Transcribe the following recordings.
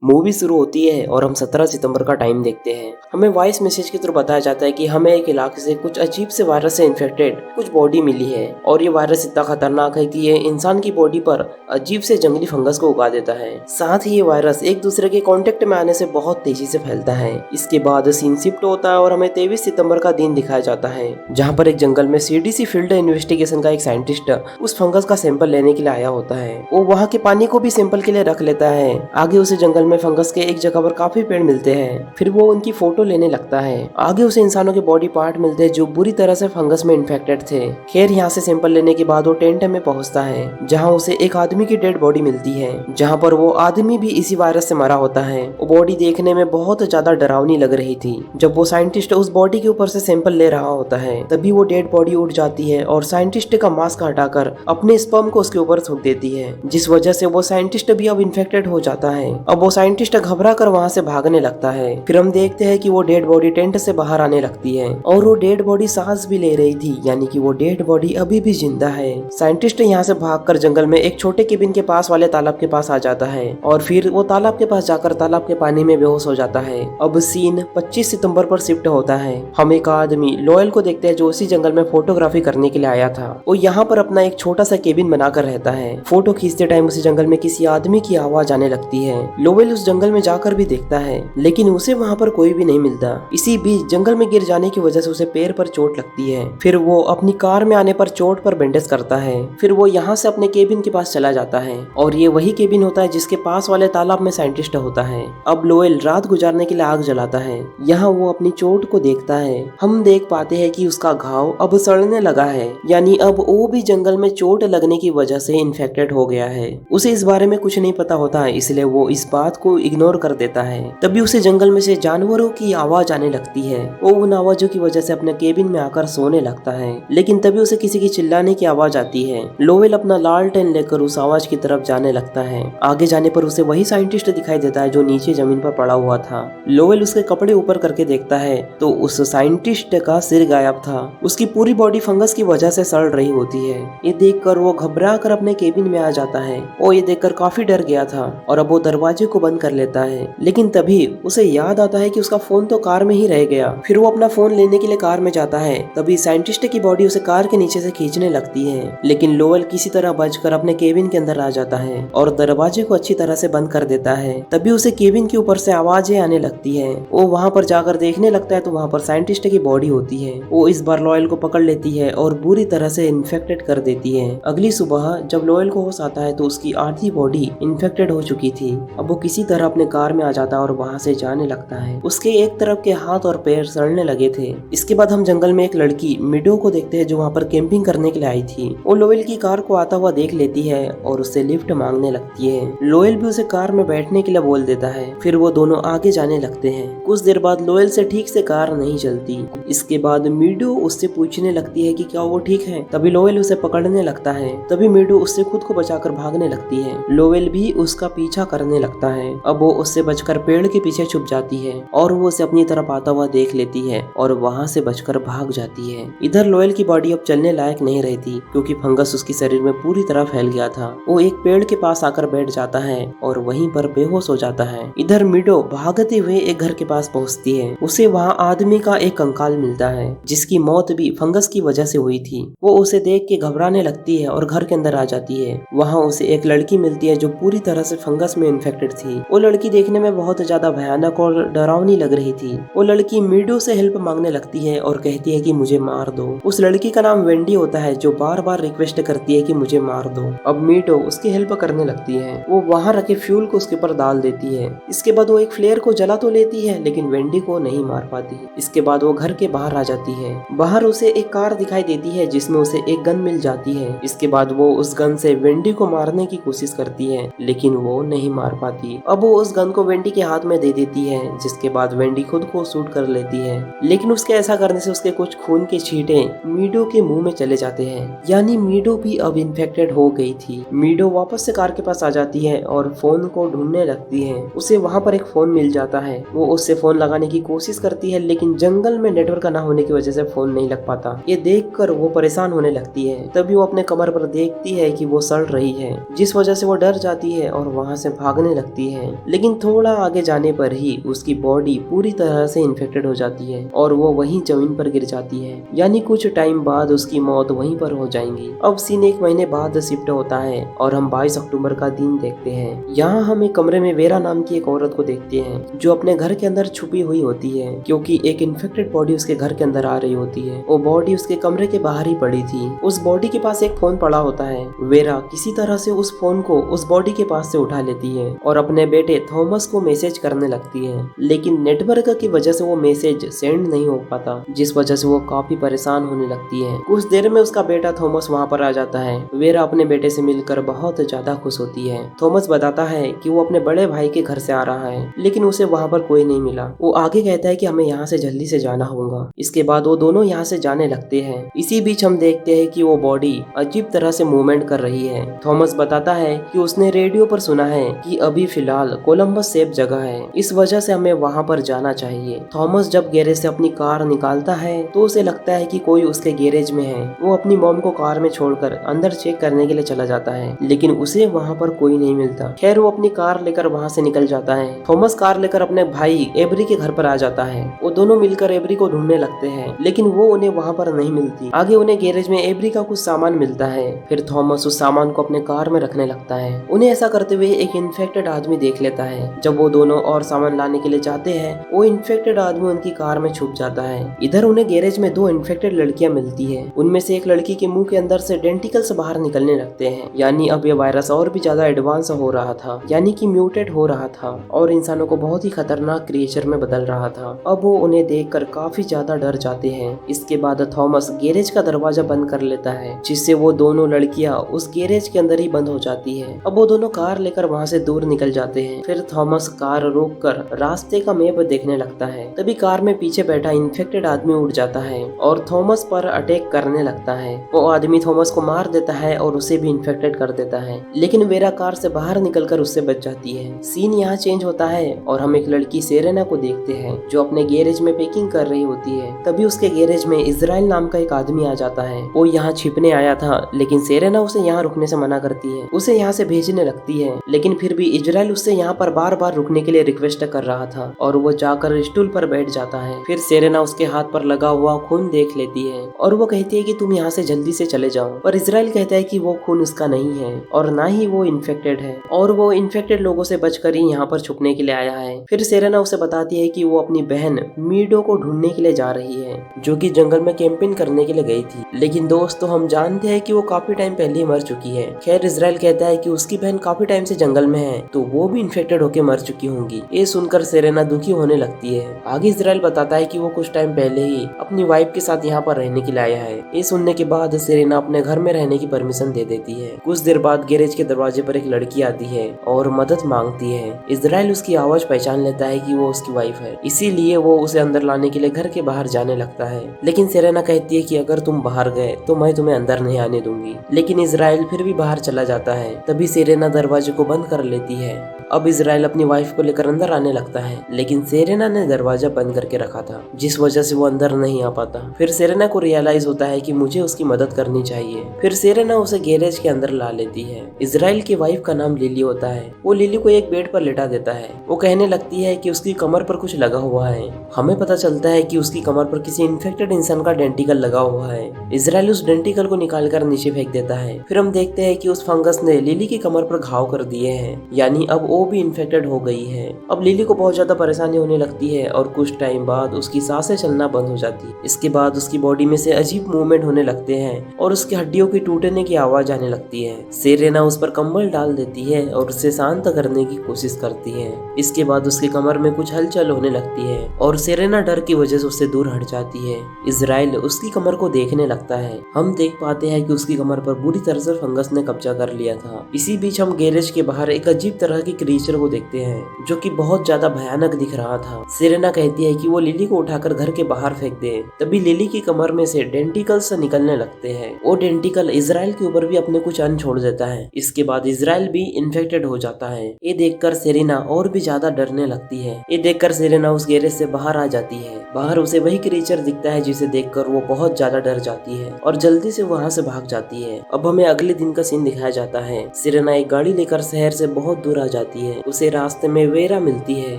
Movie शुरू होती है और हम 17 सितंबर का टाइम देखते हैं। हमें वॉइस मैसेज के थ्रू बताया जाता है कि हमें एक इलाके से कुछ अजीब से वायरस से इन्फेक्टेड कुछ बॉडी मिली है और ये वायरस इतना खतरनाक है कि ये इंसान की बॉडी पर अजीब से जंगली फंगस को उगा देता है। साथ ही ये वायरस एक दूसरे के कांटेक्ट में आने से बहुत तेजी से फैलता है। इसके बाद सीन शिफ्ट होता है और हमें 23 सितंबर का दिन दिखाया जाता है, जहाँ पर एक जंगल में सीडीसी फील्ड इन्वेस्टिगेशन का एक साइंटिस्ट उस फंगस का सैंपल लेने के लिए आया होता है। वो वहाँ के पानी को भी सैंपल के लिए रख लेता है। आगे उसे जंगल में फंगस के एक जगह पर काफी पेड़ मिलते हैं। फिर वो उनकी फोटो लेने लगता है। आगे उसे इंसानों के बॉडी पार्ट मिलते हैं जो बुरी तरह से फंगस में इन्फेक्टेड थे। खैर यहाँ से सैंपल लेने के बाद वो टेंट में पहुंचता है, जहाँ उसे एक आदमी की डेड बॉडी मिलती है, जहाँ पर वो आदमी भी इसी वायरस से मरा होता है। वो बॉडी देखने में बहुत ज्यादा डरावनी लग रही थी। जब वो साइंटिस्ट उस बॉडी के ऊपर से सैंपल ले रहा होता है, तभी वो डेड बॉडी उठ जाती है और साइंटिस्ट का मास्क हटाकर अपने स्पर्म को उसके ऊपर थूक देती है, जिस वजह से वो साइंटिस्ट भी अब इन्फेक्टेड हो जाता है। अब वो साइंटिस्ट घबरा कर वहाँ से भागने लगता है। फिर हम देखते हैं कि वो डेड बॉडी टेंट से बाहर आने लगती है और वो डेड बॉडी सांस भी ले रही थी, यानी कि वो डेड बॉडी अभी भी जिंदा है। साइंटिस्ट यहाँ से भागकर जंगल में एक छोटे केबिन के पास वाले तालाब के पास आ जाता है और फिर वो तालाब के पास जाकर तालाब के पानी में बेहोश हो जाता है। अब सीन 25 सितंबर पर शिफ्ट होता है। हम एक आदमी लोयल को देखते हैं जो उसी जंगल में फोटोग्राफी करने के लिए आया था। वो यहाँ पर अपना एक छोटा सा केबिन बनाकर रहता है। फोटो खींचते टाइम उसी जंगल में किसी आदमी की आवाज आने लगती है। लोवेल उस जंगल में जाकर भी देखता है, लेकिन उसे वहाँ पर कोई भी नहीं मिलता। इसी बीच जंगल में गिर जाने की वजह से उसे पैर पर चोट लगती है। फिर वो अपनी कार में आने पर चोट पर बैंडेज करता है। फिर वो यहाँ से अपने केबिन के पास चला जाता है और ये वही केबिन होता है जिसके पास वाले तालाब में साइंटिस्ट होता है। अब लोएल रात गुजारने के लिए आग जलाता है। यहाँ वो अपनी चोट को देखता है। हम देख पाते हैं कि उसका घाव अब सड़ने लगा है, यानी अब वो भी जंगल में चोट लगने की वजह से इन्फेक्टेड हो गया है। उसे इस बारे में कुछ नहीं पता होता है, इसलिए वो इस बात को इग्नोर कर देता है। तभी उसे जंगल में से जानवरों की आवाज आने लगती है। वो उन आवाजों की वजह से अपने केबिन में आकर सोने लगता है, लेकिन तभी उसे किसी की चिल्लाने की आवाज आती है। लोवेल अपना लालटेन लेकर उस आवाज की तरफ जाने लगता है। आगे जाने पर उसे वही साइंटिस्ट दिखाई देता है जो नीचे जमीन पर पड़ा हुआ था। लोवेल उसके कपड़े ऊपर करके देखता है तो उस साइंटिस्ट का सिर गायब था। उसकी पूरी बॉडी फंगस की वजह से सड़ रही होती है। ये देखकर वो घबरा कर अपने केबिन में आ जाता है। वो ये देखकर काफी डर गया था और अब वो दरवाजे को बंद कर लेता है, लेकिन तभी उसे याद आता है कि उसका फोन तो कार में ही रह गया। फिर वो अपना फोन लेने के लिए कार में जाता है। तभी साइंटिस्ट की बॉडी उसे कार के नीचे से खींचने लगती है, लेकिन लोवेल किसी तरह बचकर अपने केबिन के अंदर आ जाता है और दरवाजे को अच्छी तरह से बंद कर देता है। तभी उसे केबिन के ऊपर से आवाजें आने लगती है। वो वहाँ पर जाकर देखने लगता है तो वहाँ पर साइंटिस्ट की बॉडी होती है। वो इस बार लोवेल को पकड़ लेती है और बुरी तरह से इन्फेक्टेड कर देती है। अगली सुबह जब लोवेल को होश आता है तो उसकी आधी बॉडी इन्फेक्टेड हो चुकी थी। अब वो किसी तरह अपने कार में आ जाता है और वहाँ से जाने लगता है। उसके एक तरफ के हाथ और पैर सड़ने लगे थे। इसके बाद हम जंगल में एक लड़की मिडो को देखते हैं जो वहाँ पर कैंपिंग करने के लिए आई थी। वो लोवेल की कार को आता हुआ देख लेती है और उससे लिफ्ट मांगने लगती है। लोवेल भी उसे कार में बैठने के लिए बोल देता है। फिर वो दोनों आगे जाने लगते हैं। कुछ देर बाद लोवेल से ठीक से कार नहीं चलती। इसके बाद मिडो उससे पूछने लगती है कि क्या वो ठीक है। तभी लोवेल उसे पकड़ने लगता है। तभी मिडो उससे खुद को बचाकर भागने लगती है। लोवेल भी उसका पीछा करने लगता है। अब वो उससे बचकर पेड़ के पीछे छुप जाती है और वो उसे अपनी तरफ आता हुआ देख लेती है और वहाँ से बचकर भाग जाती है। इधर लोएल की बॉडी अब चलने लायक नहीं रहती क्योंकि फंगस उसके शरीर में पूरी तरह फैल गया था। वो एक पेड़ के पास आकर बैठ जाता है और वहीं पर बेहोश हो जाता है। इधर मिडो भागते हुए एक घर के पास पहुँचती है। उसे वहाँ आदमी का एक कंकाल मिलता है जिसकी मौत भी फंगस की वजह से हुई थी। वो उसे देख के घबराने लगती है और घर के अंदर आ जाती है। वहाँ उसे एक लड़की मिलती है जो पूरी तरह से फंगस में इन्फेक्टेड थी। वो लड़की देखने में बहुत ज्यादा भयानक और डरावनी लग रही थी। वो लड़की मिडो से हेल्प मांगने लगती है और कहती है कि मुझे मार दो। उस लड़की का नाम वेंडी होता है जो बार बार रिक्वेस्ट करती है कि मुझे मार दो। अब मिडो उसकी हेल्प करने लगती है। वो वहाँ रखे फ्यूल को उसके ऊपर डाल देती है। इसके बाद वो एक फ्लेयर को जला तो लेती है लेकिन वेंडी को नहीं मार पाती। इसके बाद वो घर के बाहर आ जाती है। बाहर उसे एक कार दिखाई देती है जिसमें उसे एक गन मिल जाती है। इसके बाद वो उस गन से वेंडी को मारने की कोशिश करती है लेकिन वो नहीं मार पाती। अब वो उस गन को वेंडी के हाथ में दे देती है, जिसके बाद वेंडी खुद को शूट कर लेती है। लेकिन उसके ऐसा करने से उसके कुछ खून के छींटे मीडो के मुंह में चले जाते हैं, यानी मीडो भी अब इन्फेक्टेड हो गई थी। मीडो वापस से कार के पास आ जाती है और फोन को ढूंढने लगती है। उसे वहाँ पर एक फोन मिल जाता है। वो उससे फोन लगाने की कोशिश करती है लेकिन जंगल में नेटवर्क न होने की वजह से फोन नहीं लग पाता। ये देखकर वो परेशान होने लगती है। तभी वो अपने कमर पर देखती है कि वो सड़ रही है, जिस वजह से वो डर जाती है और वहाँ से भागने लगती होती है, लेकिन थोड़ा आगे जाने पर ही उसकी बॉडी पूरी तरह से इन्फेक्टेड हो जाती है और वो वहीं जमीन पर गिर जाती है। यानी कुछ टाइम बाद उसकी मौत वहीं पर हो जाएगी। अब सीन 1 महीने बाद शिफ्ट होता है और हम 22 अक्टूबर का दिन देखते हैं। यहाँ हम एक कमरे में वेरा नाम की एक औरत को देखते हैं जो अपने घर के अंदर छुपी हुई होती है, क्योंकि एक इन्फेक्टेड बॉडी उसके घर के अंदर आ रही होती है। वो बॉडी उसके कमरे के बाहर ही पड़ी थी। उस बॉडी के पास एक फोन पड़ा होता है। वेरा किसी तरह से उस फोन को उस बॉडी के पास से उठा लेती है और अपने बेटे थॉमस को मैसेज करने लगती है, लेकिन नेटवर्क की वजह से वो मैसेज सेंड नहीं हो पाता, जिस वजह से वो काफी परेशान होने लगती है। कुछ देर में उसका बेटा थॉमस वहाँ पर आ जाता है। वेरा अपने बेटे से मिलकर बहुत ज्यादा खुश होती है। थॉमस बताता है कि वो अपने बड़े भाई के घर से आ रहा है, लेकिन उसे वहाँ पर कोई नहीं मिला। वो आगे कहता है कि हमें यहाँ से जल्दी से जाना होगा। इसके बाद वो दोनों यहाँ से जाने लगते हैं। इसी बीच हम देखते हैं कि वो बॉडी अजीब तरह से मूवमेंट कर रही है। थॉमस बताता है कि उसने रेडियो पर सुना है कि अभी फिलहाल कोलंबस सेफ जगह है, इस वजह से हमें वहाँ पर जाना चाहिए। थॉमस जब गैरेज से अपनी कार निकालता है तो उसे लगता है कि कोई उसके गैरेज में है। वो अपनी मॉम को कार में छोड़कर अंदर चेक करने के लिए चला जाता है, लेकिन उसे वहाँ पर कोई नहीं मिलता। खैर वो अपनी कार लेकर वहाँ से निकल जाता है। थॉमस कार लेकर अपने भाई एवरी के घर पर आ जाता है। वो दोनों मिलकर एवरी को ढूंढने लगते हैं, लेकिन वो उन्हें वहाँ पर नहीं मिलती। आगे उन्हें गैरेज में एवरी का कुछ सामान मिलता है। फिर थॉमस उस सामान को अपने कार में रखने लगता है। उन्हें ऐसा करते हुए एक इन्फेक्टेड आदमी देख लेता है। जब वो दोनों और सामान लाने के लिए जाते हैं, वो इन्फेक्टेड आदमी उनकी कार में छुप जाता है। इधर उन्हें गैरेज में 2 इन्फेक्टेड लड़कियां मिलती है। उनमें से एक लड़की के मुंह के अंदर से डेंटिकल्स बाहर निकलने लगते हैं। यानी अब ये वायरस और भी ज्यादा एडवांस हो रहा था, यानी कि म्यूटेट हो रहा था और इंसानों को बहुत ही खतरनाक क्रिएचर में बदल रहा था। अब वो उन्हें देखकर काफी ज्यादा डर जाते हैं। इसके बाद थॉमस गैरेज का दरवाजा बंद कर लेता है, जिससे वो दोनों लड़कियां उस गैरेज के अंदर ही बंद हो जाती है। अब वो दोनों कार लेकर वहाँ से दूर निकल जाते हैं। फिर थॉमस कार रोककर रास्ते का मैप देखने लगता है। तभी कार में पीछे बैठा इन्फेक्टेड आदमी उठ जाता है और थॉमस पर अटैक करने लगता है। वो आदमी थॉमस को मार देता है और उसे भी इन्फेक्टेड कर देता है, लेकिन वेरा कार से बाहर निकलकर उससे बच जाती है। सीन यहाँ चेंज होता है और हम एक लड़की सेरेना को देखते हैं जो अपने गैरेज में पैकिंग कर रही होती है। तभी उसके गैरेज में इजराइल नाम का एक आदमी आ जाता है। वो यहाँ छिपने आया था, लेकिन सेरेना उसे यहाँ रुकने से मना करती है। उसे यहाँ से भेजने लगती है, लेकिन फिर भी इजराइल उससे यहाँ पर बार बार रुकने के लिए रिक्वेस्ट कर रहा था और वो जाकर स्टूल पर बैठ जाता है। फिर सेरेना उसके हाथ पर लगा हुआ खून देख लेती है और वो कहती है कि तुम यहाँ से जल्दी से चले जाओ, पर इजराइल कहता है कि वो खून उसका नहीं है और ना ही वो इन्फेक्टेड है और वो इन्फेक्टेड लोगों से बचकर ही यहाँ पर छुपने के लिए आया है। फिर सेरेना उसे बताती है कि वो अपनी बहन मीडो को ढूंढने के लिए जा रही है, जो कि जंगल में कैंपिंग करने के लिए गई थी। लेकिन दोस्तों हम जानते हैं कि वो काफी टाइम पहले ही मर चुकी है। खैर इजराइल कहता है कि उसकी बहन काफी टाइम से जंगल में है, तो वो भी इन्फेक्टेड होकर मर चुकी होंगी। ये सुनकर सेरेना दुखी होने लगती है। आगे इजराइल बताता है कि वो कुछ टाइम पहले ही अपनी वाइफ के साथ यहाँ पर रहने के लिए आया है। ये सुनने के बाद सेरेना अपने घर में रहने की परमिशन दे देती है। कुछ देर बाद गैरेज के दरवाजे पर एक लड़की आती है और मदद मांगती है। इजराइल उसकी आवाज पहचान लेता है कि वो उसकी वाइफ है, इसीलिए वो उसे अंदर लाने के लिए घर के बाहर जाने लगता है। लेकिन सेरेना कहती है कि अगर तुम बाहर गए तो मैं तुम्हें अंदर नहीं आने दूंगी। लेकिन इजराइल फिर भी बाहर चला जाता है। तभी सेरेना दरवाजे को बंद कर लेती है। अब इजराइल अपनी वाइफ को लेकर अंदर आने लगता है, लेकिन सेरेना ने दरवाजा बंद करके रखा था, जिस वजह से वो अंदर नहीं आ पाता। फिर सेरेना को रियलाइज होता है कि मुझे उसकी मदद करनी चाहिए। फिर सेरेना उसे गैरेज के अंदर ला लेती है। इजराइल की वाइफ का नाम लिली होता है। वो लिली को एक बेड पर लेटा देता है। वो कहने लगती है कि उसकी कमर पर कुछ लगा हुआ है। हमें पता चलता है कि उसकी कमर पर किसी इन्फेक्टेड इंसान का डेंटिकल लगा हुआ है। इजराइल उस डेंटिकल को निकालकर नीचे फेंक देता है। फिर हम देखते हैं कि उस फंगस ने लिली की कमर पर घाव कर दिए हैं, यानी अब वो भी इन्फेक्टेड हो गई है। अब लिली को बहुत ज्यादा परेशानी होने लगती है और कुछ टाइम बाद उसकी सांसें चलना बंद हो जाती है। इसके बाद उसकी बॉडी में से अजीब मूवमेंट होने लगते हैं और उसकी हड्डियों की टूटने की आवाज आने लगती है। सेरेना उस पर कंबल डाल देती है और उसे शांत करने की कोशिश करती है। इसके बाद उसकी कमर में कुछ हलचल होने लगती है और सेरेना डर की वजह से उससे दूर हट जाती है। इजराइल उसकी कमर को देखने लगता है। हम देख पाते हैं कि उसकी कमर पर बुरी तरह से फंगस ने कब्जा कर लिया था। इसी बीच हम गैरेज के बाहर एक अजीब तरह की क्रीचर को देखते हैं, जो कि बहुत ज्यादा भयानक दिख रहा था। सेरेना कहती है कि वो लिली को उठाकर घर के बाहर फेंक दे। तभी लिली की कमर में से डेंटिकल्स निकलने लगते हैं। वो डेंटिकल इजराइल के ऊपर भी अपने कुछ अन्न छोड़ देता है। इसके बाद इजराइल भी इन्फेक्टेड हो जाता है। ये देखकर सेरेना और भी ज्यादा डरने लगती है। ये देखकर सेरेना उस गैरेज से बाहर आ जाती है। बाहर उसे वही क्रीचर दिखता है जिसे देखकर वो बहुत ज्यादा डर जाती है और जल्दी से वहाँ से भाग जाती है। अब हमें अगले दिन का सीन दिखाया जाता है। सेरेना एक गाड़ी लेकर शहर से बहुत दूर आ जाती है। उसे रास्ते में वेरा मिलती है।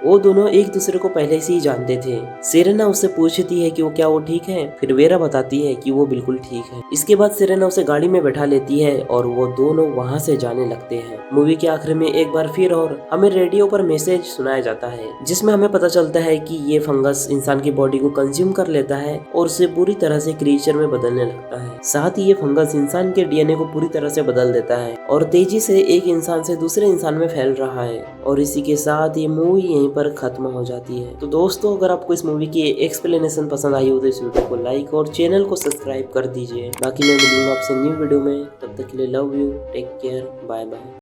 वो दोनों एक दूसरे को पहले से ही जानते थे। सेरेना उससे पूछती है कि क्या वो ठीक है, फिर वेरा बताती है कि वो बिल्कुल ठीक है। इसके बाद सेरेना उसे गाड़ी में बैठा लेती है और वो दोनों वहाँ से जाने लगते हैं। मूवी के आखिर में एक बार फिर और हमें रेडियो पर मैसेज सुनाया जाता है, जिसमें हमें पता चलता है कि ये फंगस इंसान की बॉडी को कंज्यूम कर लेता है और उसे पूरी तरह से क्रिएचर में बदलने लगता है। साथ ही ये फंगस इंसान के डीएनए को पूरी तरह से बदल देता है और तेजी से एक इंसान से दूसरे इंसान में फैल रहा है। और इसी के साथ ये मूवी यहीं पर खत्म हो जाती है। तो दोस्तों, अगर आपको इस मूवी की एक्सप्लेनेशन पसंद आई हो तो इस वीडियो को लाइक और चैनल को सब्सक्राइब कर दीजिए। बाकी मैं मिलूंगा आपसे न्यू वीडियो में, तब तक के लिए love you, take care, bye bye.